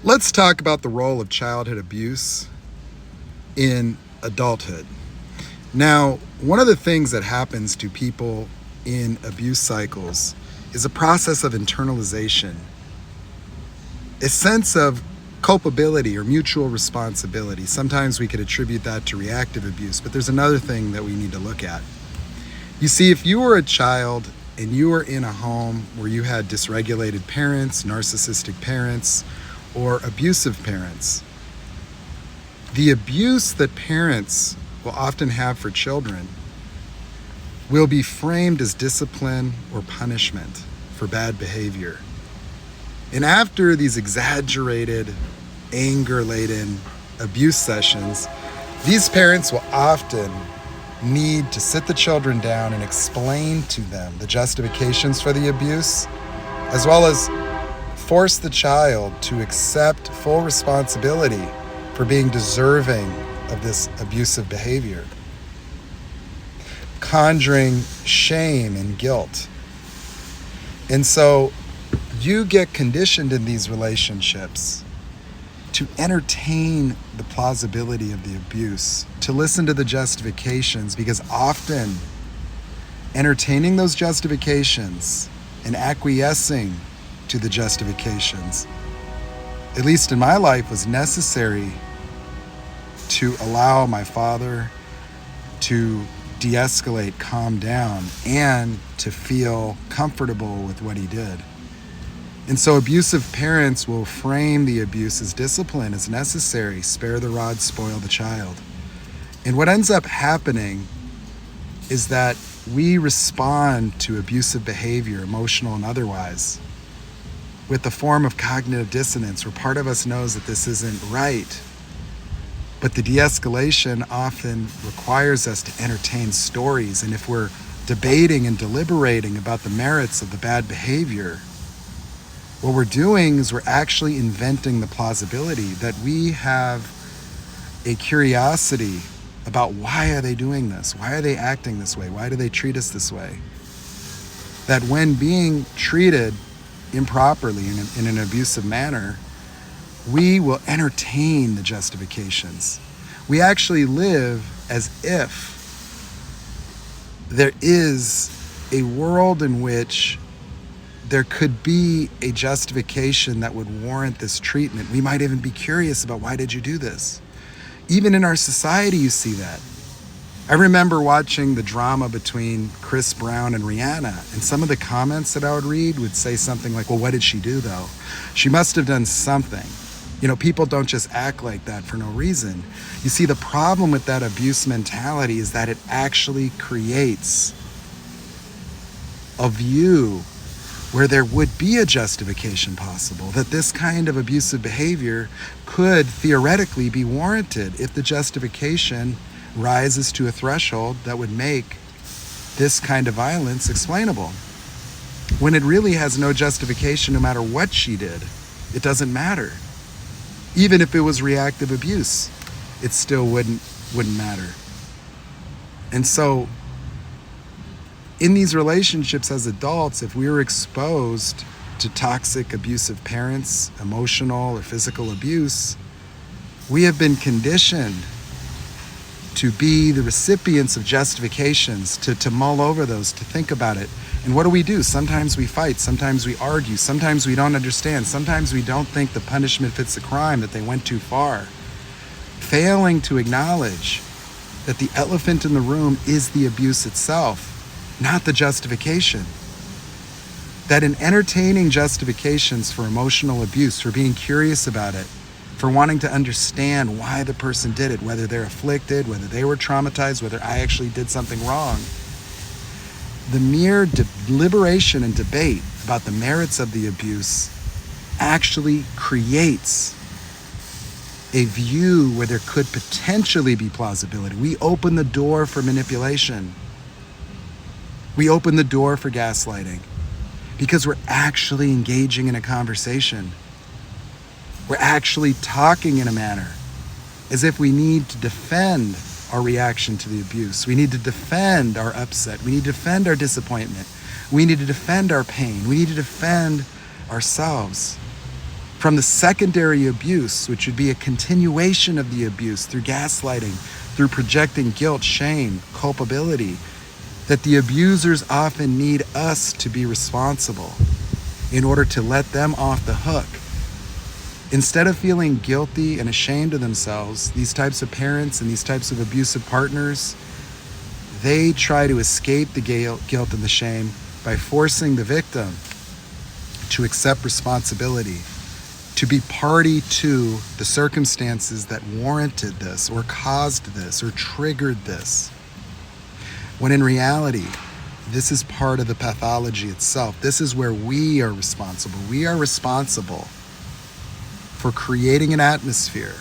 Let's talk about the role of childhood abuse in adulthood. Now, one of the things that happens to people in abuse cycles is a process of internalization, a sense of culpability or mutual responsibility. Sometimes we could attribute that to reactive abuse, but there's another thing that we need to look at. You see, if you were a child and you were in a home where you had dysregulated parents, narcissistic parents, or abusive parents, the abuse that parents will often have for children will be framed as discipline or punishment for bad behavior. And after these exaggerated, anger-laden abuse sessions, these parents will often need to sit the children down and explain to them the justifications for the abuse, as well as force the child to accept full responsibility for being deserving of this abusive behavior, conjuring shame and guilt. And so you get conditioned in these relationships to entertain the plausibility of the abuse, to listen to the justifications, because often entertaining those justifications and acquiescing to the justifications, at least in my life, was necessary to allow my father to de-escalate, calm down, and to feel comfortable with what he did. And so abusive parents will frame the abuse as discipline, as necessary, spare the rod, spoil the child. And what ends up happening is that we respond to abusive behavior, emotional and otherwise, with the form of cognitive dissonance, where part of us knows that this isn't right. But the de-escalation often requires us to entertain stories. And if we're debating and deliberating about the merits of the bad behavior, what we're doing is we're actually inventing the plausibility that we have a curiosity about why are they doing this? Why are they acting this way? Why do they treat us this way? That when being treated improperly in an abusive manner, we will entertain the justifications. We actually live as if there is a world in which there could be a justification that would warrant this treatment. We might even be curious about, why did you do this? Even in our society, you see that. I remember watching the drama between Chris Brown and Rihanna, and some of the comments that I would read would say something like, well, what did she do though? She must have done something. You know, people don't just act like that for no reason. You see, the problem with that abuse mentality is that it actually creates a view where there would be a justification possible, that this kind of abusive behavior could theoretically be warranted if the justification rises to a threshold that would make this kind of violence explainable. When it really has no justification, no matter what she did, it doesn't matter. Even if it was reactive abuse, it still wouldn't matter. And so in these relationships as adults, if we were exposed to toxic, abusive parents, emotional or physical abuse, we have been conditioned to be the recipients of justifications, to mull over those, to think about it. And what do? Sometimes we fight, sometimes we argue, sometimes we don't understand, sometimes we don't think the punishment fits the crime, that they went too far. Failing to acknowledge that the elephant in the room is the abuse itself, not the justification. That in entertaining justifications for emotional abuse, for being curious about it, for wanting to understand why the person did it, whether they're afflicted, whether they were traumatized, whether I actually did something wrong, the mere deliberation and debate about the merits of the abuse actually creates a view where there could potentially be plausibility. We open the door for manipulation. We open the door for gaslighting because we're actually engaging in a conversation. We're actually talking in a manner as if we need to defend our reaction to the abuse. We need to defend our upset. We need to defend our disappointment. We need to defend our pain. We need to defend ourselves. from the secondary abuse, which would be a continuation of the abuse through gaslighting, through projecting guilt, shame, culpability, that the abusers often need us to be responsible in order to let them off the hook. Instead of feeling guilty and ashamed of themselves, these types of parents and these types of abusive partners, they try to escape the guilt and the shame by forcing the victim to accept responsibility, to be party to the circumstances that warranted this or caused this or triggered this. When in reality, this is part of the pathology itself. This is where we are responsible. We are responsible for creating an atmosphere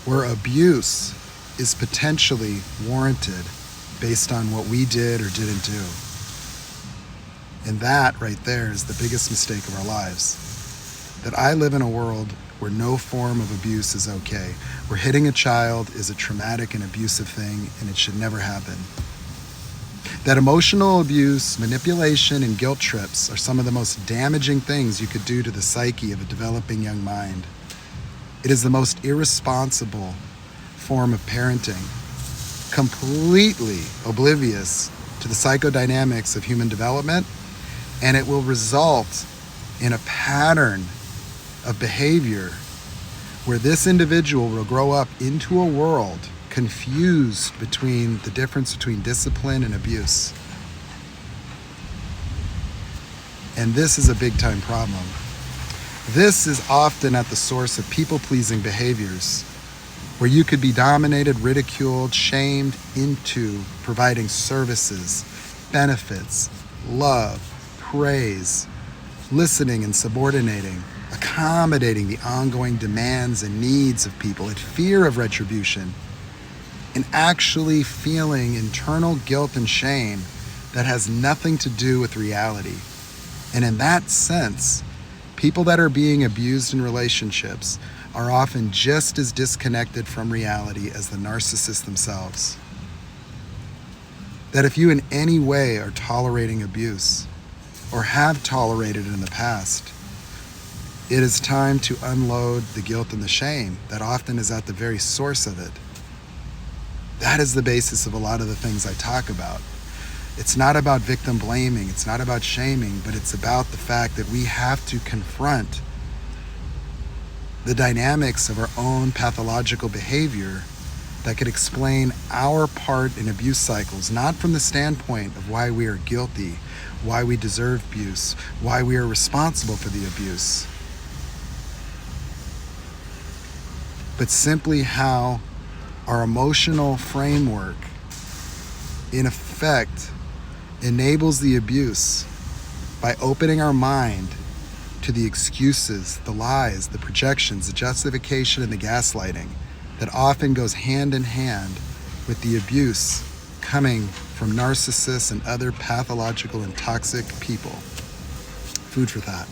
where abuse is potentially warranted based on what we did or didn't do. And that right there is the biggest mistake of our lives. That I live in a world where no form of abuse is okay, where hitting a child is a traumatic and abusive thing and it should never happen. That emotional abuse, manipulation, and guilt trips are some of the most damaging things you could do to the psyche of a developing young mind. It is the most irresponsible form of parenting, completely oblivious to the psychodynamics of human development, and it will result in a pattern of behavior where this individual will grow up into a world confused between the difference between discipline and abuse. And this is a big time problem. This is often at the source of people-pleasing behaviors, where you could be dominated, ridiculed, shamed into providing services, benefits, love, praise, listening and subordinating, accommodating the ongoing demands and needs of people, in fear of retribution, and actually feeling internal guilt and shame that has nothing to do with reality. And in that sense, people that are being abused in relationships are often just as disconnected from reality as the narcissists themselves. That if you in any way are tolerating abuse or have tolerated it in the past, it is time to unload the guilt and the shame that often is at the very source of it. That is the basis of a lot of the things I talk about. It's not about victim blaming, it's not about shaming, but it's about the fact that we have to confront the dynamics of our own pathological behavior that could explain our part in abuse cycles, not from the standpoint of why we are guilty, why we deserve abuse, why we are responsible for the abuse, but simply how our emotional framework, in effect, enables the abuse by opening our mind to the excuses, the lies, the projections, the justification, and the gaslighting that often goes hand in hand with the abuse coming from narcissists and other pathological and toxic people. Food for thought.